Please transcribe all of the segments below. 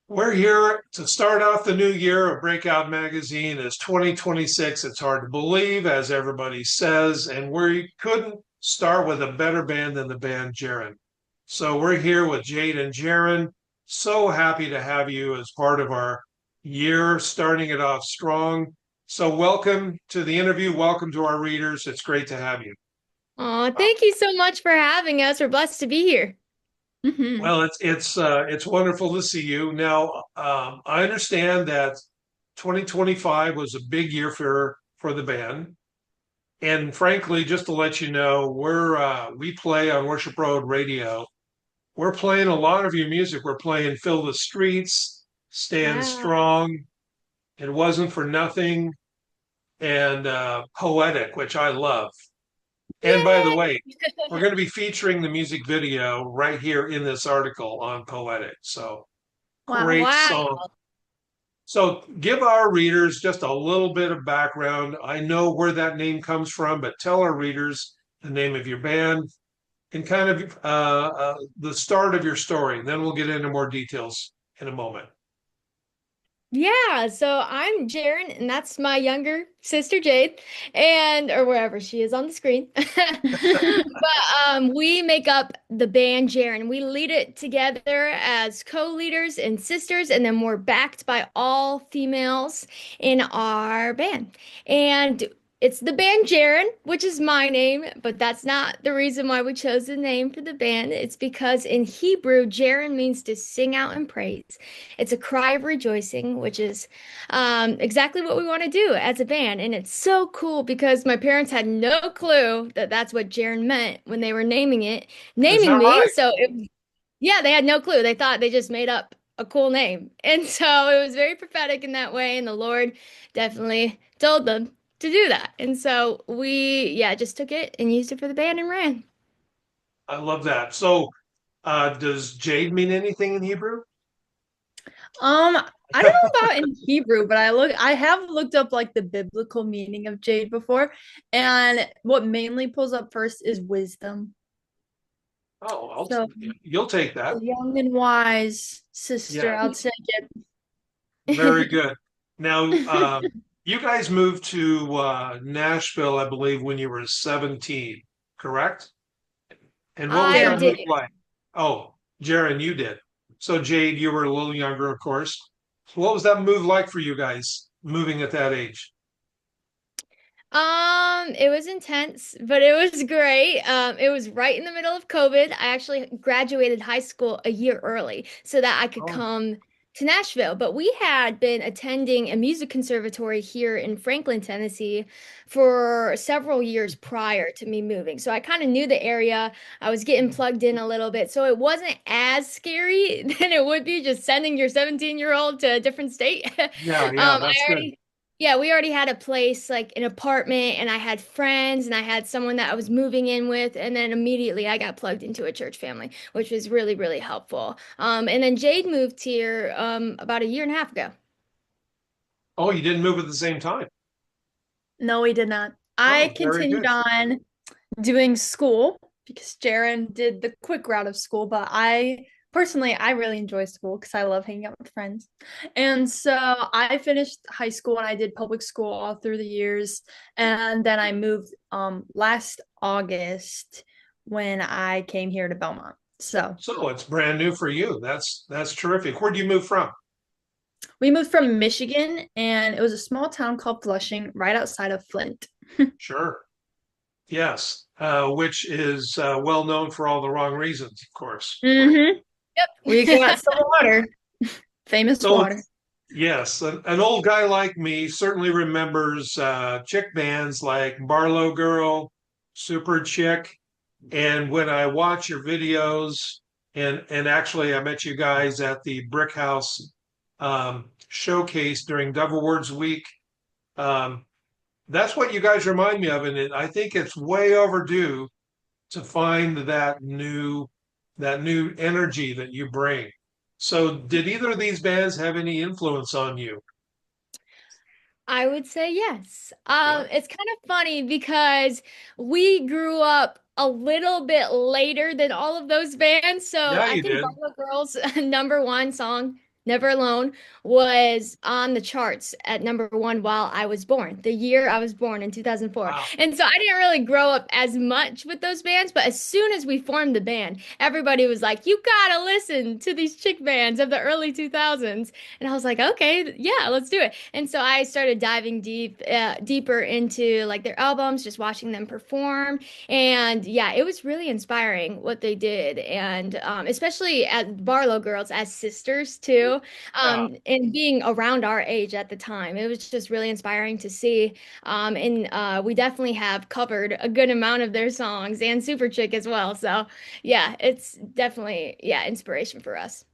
We're here to start off the new year of Breakout Magazine. It's 2026. It's hard to believe, as everybody says, and we couldn't start with a better band than the band Jaren. So we're here with Jade and Jaren. So happy to have you as part of our year, starting it off strong. So welcome to the interview. Welcome to our readers. It's great to have you. Oh, thank you so much for having us. We're blessed to be here. Well, it's wonderful to see you. Now, I understand that 2025 was a big year for the band, and frankly, just to let you know, we play on Worship Road Radio. We're playing a lot of your music. We're playing "Fill the Streets," "Stand Wow. Strong," "It Wasn't for Nothing," and "Poetic," which I love. And by the Yay! way, we're going to be featuring the music video right here in this article on Poetic. So Wow. great song. Wow. So give our readers just a little bit of background. I know where that name comes from, but tell our readers the name of your band and kind of the start of your story. Then we'll get into more details in a moment. Yeah, so I'm Jaren, and that's my younger sister Jade, and or wherever she is on the screen. But we make up the band Jaren. We lead it together as co-leaders and sisters, and then we're backed by all females in our band. And it's the band Jaren, which is my name, but that's not the reason why we chose the name for the band. It's because in Hebrew, Jaren means to sing out in praise. It's a cry of rejoicing, which is exactly what we want to do as a band. And it's so cool because my parents had no clue that that's what Jaren meant when they were Is naming that me. right? So yeah, they had no clue. They thought they just made up a cool name. And so it was very prophetic in that way. And the Lord definitely told them to do that. And so yeah, just took it and used it for the band and ran. I love that. So does Jade mean anything in Hebrew? Um, I don't know about in Hebrew, but I have looked up like the biblical meaning of jade before, and what mainly pulls up first is wisdom. Oh, So you'll take that. the young and wise sister, Yeah, I'll take it. very good. Now, you guys moved to Nashville, I believe, when you were 17, correct? And what was I that Jaren. did. move like? Oh, Jaron, you did. So Jade, you were a little younger, of course. So what was that move like for you guys, moving at that age? It was intense, but it was great. It was right in the middle of COVID. I actually graduated high school a year early so that I could Oh, come to Nashville. But we had been attending a music conservatory here in Franklin, Tennessee for several years prior to me moving. So I kind of knew the area. I was getting plugged in a little bit. So it wasn't as scary than it would be just sending your 17-year-old to a different state. yeah, yeah, that's good. Yeah, we already had a place, like an apartment, and I had friends, and I had someone that I was moving in with, and then immediately I got plugged into a church family, which was really, really helpful. And then Jade moved here about a year and a half ago. Oh, you didn't move at the same time. No, we did not. I Oh, very continued good. on doing school because Jaren did the quick route of school, but I personally I really enjoy school because I love hanging out with friends. And so I finished high school and I did public school all through the years. And then I moved last August when I came here to Belmont. So So it's brand new for you. That's terrific. Where do you move from? we moved from Michigan and it was a small town called Flushing right outside of Flint. Sure. Yes, which is well known for all the wrong reasons, of course. Mm-hmm. We Yep. got some water, famous So water. yes, an old guy like me certainly remembers chick bands like Barlow Girl, Super Chick, and when I watch your videos, and actually I met you guys at the Brick House showcase during Double Words Week. Um, that's what you guys remind me of, and I think it's way overdue to find that new energy that you bring. So, did either of these bands have any influence on you? I would say yes. Yeah, It's kind of funny because we grew up a little bit later than all of those bands. So yeah, I you think did. Barbara Girls' number one song, Never Alone was on the charts at #1 while I was born, the year I was born in 2004. Wow. And so I didn't really grow up as much with those bands, but as soon as we formed the band, everybody was like, "You gotta listen to these chick bands of the early 2000s." And I was like, "Okay, yeah, let's do it." And so I started diving deeper into like their albums, just watching them perform. And yeah, it was really inspiring what they did. And especially as Barlow girls as sisters too, Yeah. and being around our age at the time, it was just really inspiring to see. And we definitely have covered a good amount of their songs and Super Chick as well. So yeah, it's definitely, yeah, inspiration for us.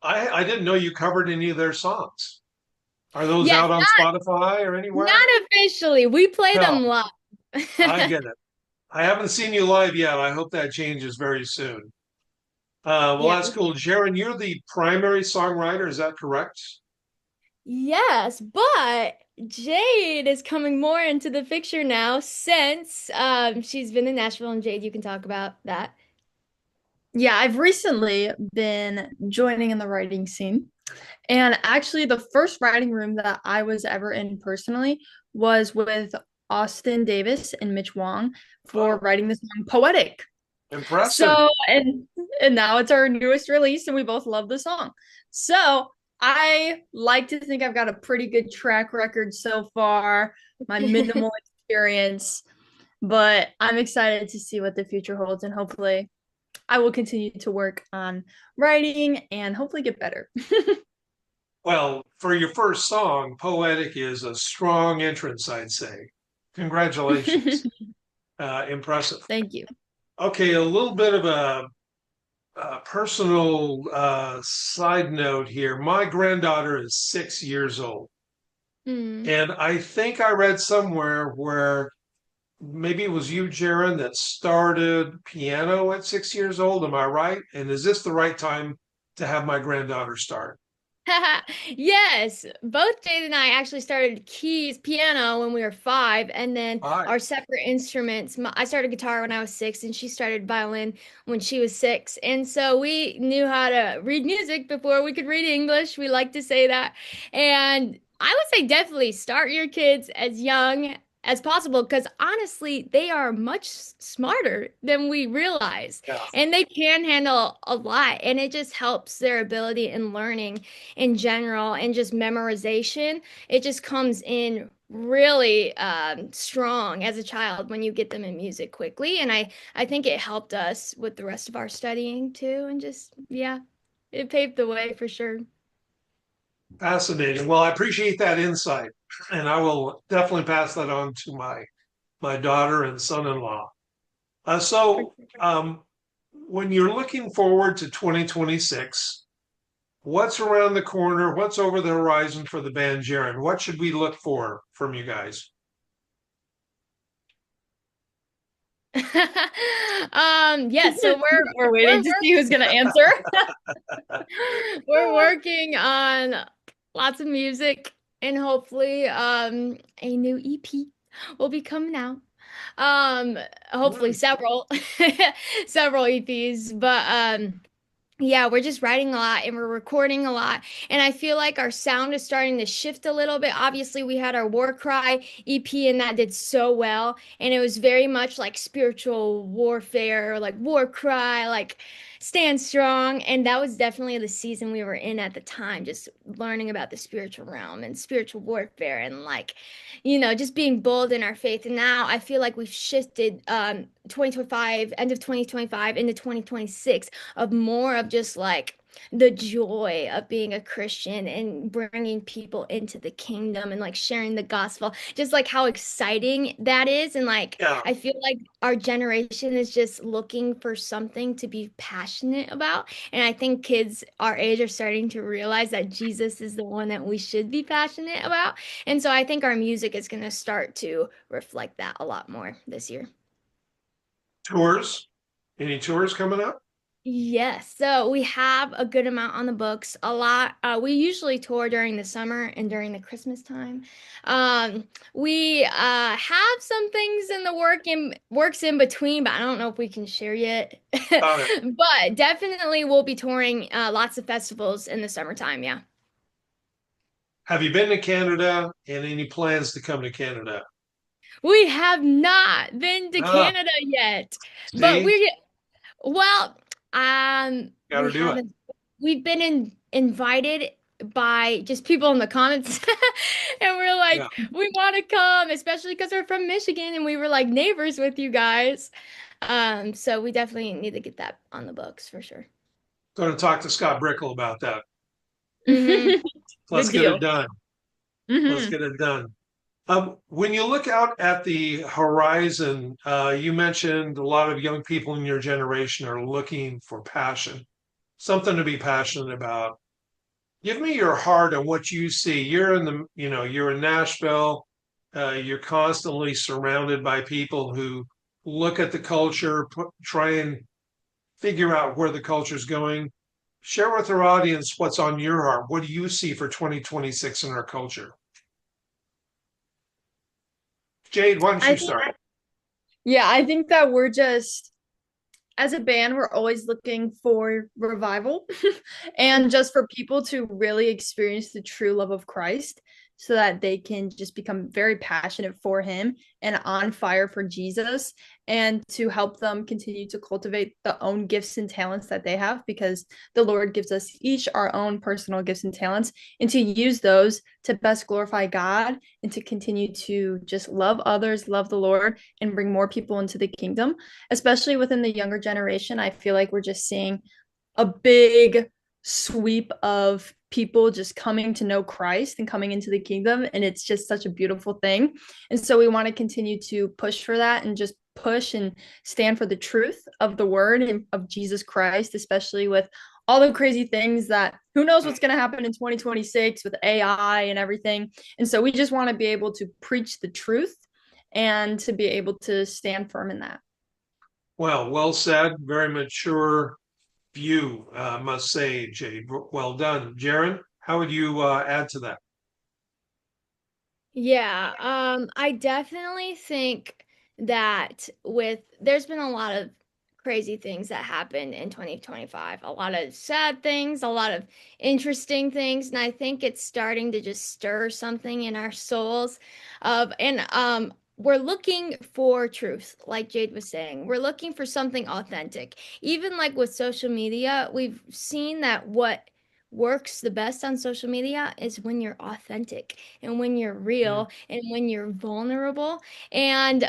I didn't know you covered any of their songs. Are those Yes, out on Spotify or anywhere? not officially. We play No, them live. I get it. I haven't seen you live yet. I hope that changes very soon. Well, Yeah. that's cool. Jaren, you're the primary songwriter, is that correct? Yes, but Jade is coming more into the picture now since she's been in Nashville, and Jade, you can talk about that. Yeah, I've recently been joining in the writing scene. And actually, the first writing room that I was ever in personally was with Austin Davis and Mitch Wong for Oh, writing the song Poetic. impressive. So, and now it's our newest release, and we both love the song. So, I like to think I've got a pretty good track record so far, my minimal experience, but I'm excited to see what the future holds, and hopefully I will continue to work on writing and hopefully get better. Well, for your first song, Poetic is a strong entrance, I'd say. Congratulations. Impressive. Thank you. Okay, a little bit of a personal side note here. My granddaughter is 6 years old. Hmm. And I think I read somewhere where maybe it was you, Jaron, that started piano at 6 years old. Am I right? And is this the right time to have my granddaughter start? Yes, both Jade and I actually started keys piano when we were 5, and then All right. our separate instruments. I started guitar when I was 6, and she started violin when she was 6. And so we knew how to read music before we could read English. We like to say that. And I would say definitely start your kids as young as possible because honestly, they are much smarter than we realize. Yeah. And they can handle a lot, and it just helps their ability in learning in general and just memorization. It just comes in really strong as a child when you get them in music quickly. And I think it helped us with the rest of our studying too. And just, yeah, it paved the way for sure. Fascinating. Well, I appreciate that insight, and I will definitely pass that on to my daughter and son-in-law. For So, sure. when you're looking forward to 2026, what's around the corner? What's over the horizon for the band Jaren? What should we look for from you guys? Yes, so We're we're waiting to see who's going to answer. we're working on lots of music and hopefully a new EP will be coming out. Hopefully Nice. several several EPs, but yeah, we're just writing a lot and we're recording a lot. And I feel like our sound is starting to shift a little bit. Obviously, we had our War Cry EP and that did so well. And it was very much like spiritual warfare, like war cry, like stand strong. And that was definitely the season we were in at the time, just learning about the spiritual realm and spiritual warfare and like, just being bold in our faith. And now I feel like we've shifted 2025, end of 2025 into 2026 of more of just like the joy of being a Christian and bringing people into the kingdom and like sharing the gospel, just like how exciting that is. And like, Yeah. I feel like our generation is just looking for something to be passionate about. And I think kids our age are starting to realize that Jesus is the one that we should be passionate about. And so I think our music is going to start to reflect that a lot more this year. Tours? Any tours coming up? Yes, so we have a good amount on the books. A lot. We usually tour during the summer and during the Christmas time. We have some things in the works in between, but I don't know if we can share yet. Got it. But definitely we'll be touring lots of festivals in the summertime. Yeah. Have you been to Canada and any plans to come to Canada? We have not been to Ah, Canada yet, but see, well, got to we do it. haven't. We've been invited by just people in the comments, and we're Yeah. like, we want to come, especially because we're from Michigan and we were like neighbors with you guys. So we definitely need to get that on the books for sure. Going to talk to Scott Brickle about that. Hmm. Let's Good get it deal. done. Let's Hmm. get it done. When you look out at the horizon, you mentioned a lot of young people in your generation are looking for passion, something to be passionate about. Give me your heart on what you see. You're in the, you're in Nashville. You're constantly surrounded by people who look at the culture, try and figure out where the culture is going. Share with our audience what's on your heart. What do you see for 2026 in our culture? Jade, why don't I you think, start? yeah, I think that we're just, as a band, we're always looking for revival and just for people to really experience the true love of Christ so that they can just become very passionate for Him and on fire for Jesus, and to help them continue to cultivate the own gifts and talents that they have, because the Lord gives us each our own personal gifts and talents, and to use those to best glorify God and to continue to just love others, love the Lord, and bring more people into the kingdom, especially within the younger generation. I feel like we're just seeing a big sweep of people just coming to know Christ and coming into the kingdom. And it's just such a beautiful thing. And so we want to continue to push for that and just push and stand for the truth of the word and of Jesus Christ, especially with all the crazy things that who knows what's going to happen in 2026 with AI and everything. And so we just want to be able to preach the truth and to be able to stand firm in that. Well said. Very mature view, must say, Jade. Well done. Jaren, how would you add to that? Yeah, I definitely think that there's been a lot of crazy things that happened in 2025. A lot of sad things, a lot of interesting things, and I think it's starting to just stir something in our souls and we're looking for truth, like Jade was saying. We're looking for something authentic. Even like with social media, we've seen that what works the best on social media is when you're authentic and when you're Mm. real and when you're vulnerable. And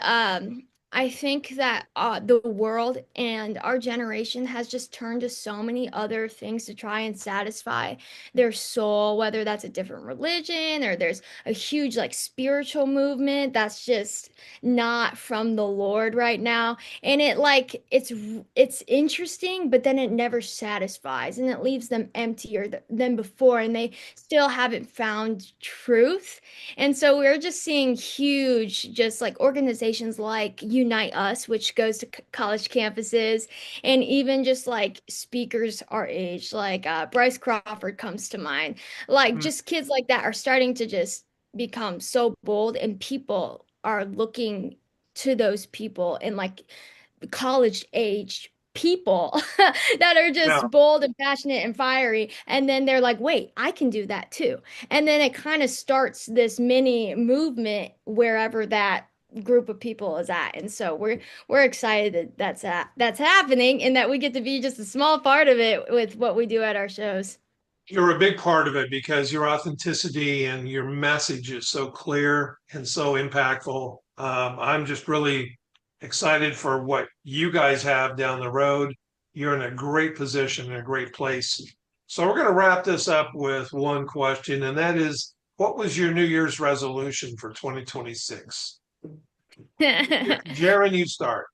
I think that the world and our generation has just turned to so many other things to try and satisfy their soul, whether that's a different religion or there's a huge like spiritual movement that's just not from the Lord right now. And it's interesting, but then it never satisfies and it leaves them emptier than before, and they still haven't found truth. And so we're just seeing huge, just like organizations like Unite Us, which goes to college campuses, and even just like speakers our age, like Bryce Crawford comes to mind. Like Mm. just kids like that are starting to just become so bold, and people are looking to those people and like college age people that are Yeah, just bold and passionate and fiery, and then they're like, wait, I can do that too. And then it kind of starts this mini movement wherever that group of people is at. And so we're excited that that's happening, and that we get to be just a small part of it with what we do at our shows. you're a big part of it because your authenticity and your message is so clear and so impactful. I'm just really excited for what you guys have down the road. You're in a great position, in a great place. So we're going to wrap this up with one question, and that is, what was your New Year's resolution for 2026? Jaron, you start.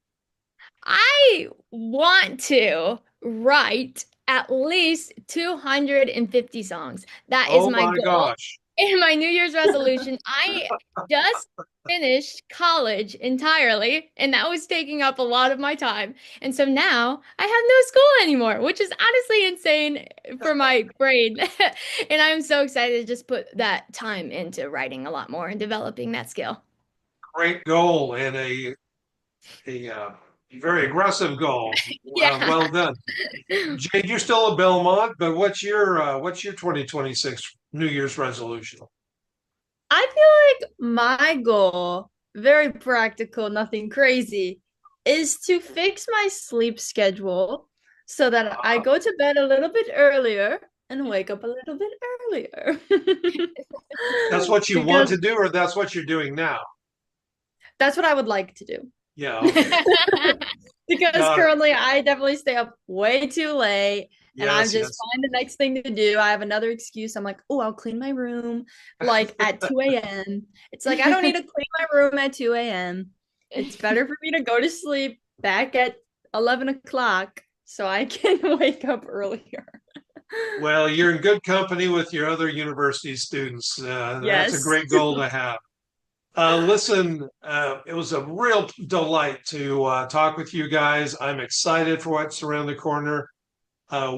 I want to write at least 250 songs. That is Oh my my goal gosh. in my New Year's resolution. I just finished college entirely, and that was taking up a lot of my time. And so now I have no school anymore, which is honestly insane for my brain. And I'm so excited to just put that time into writing a lot more and developing that skill. Great goal and a very aggressive goal. Yeah. Well done. Jade, you're still at Belmont, but what's your 2026 New Year's resolution? I feel like my goal, very practical, nothing crazy, is to fix my sleep schedule so that I go to bed a little bit earlier and wake up a little bit earlier. That's what you want Because to do, or that's what you're doing now? that's what I would like to do. Yeah, okay. Because Uh, currently I definitely stay up way too late and I'm yes, just yes. find the next thing to do. I have another excuse. I'm like, oh, I'll clean my room like at 2 a.m. It's like I don't need to clean my room at 2 a.m. It's better for me to go to sleep back at 11 o'clock so I can wake up earlier. Well, you're in good company with your other university students. That's a Yes. great goal to have. Listen, it was a real delight to talk with you guys. I'm excited for what's around the corner.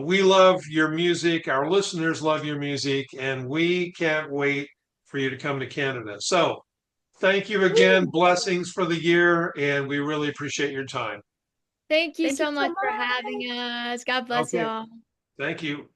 We love your music. Our listeners love your music, and we can't wait for you to come to Canada. So, thank you again. Blessings for the year, and we really appreciate your time. Thank you Thank you so so much for much. having us. God bless Okay. y'all. Thank you.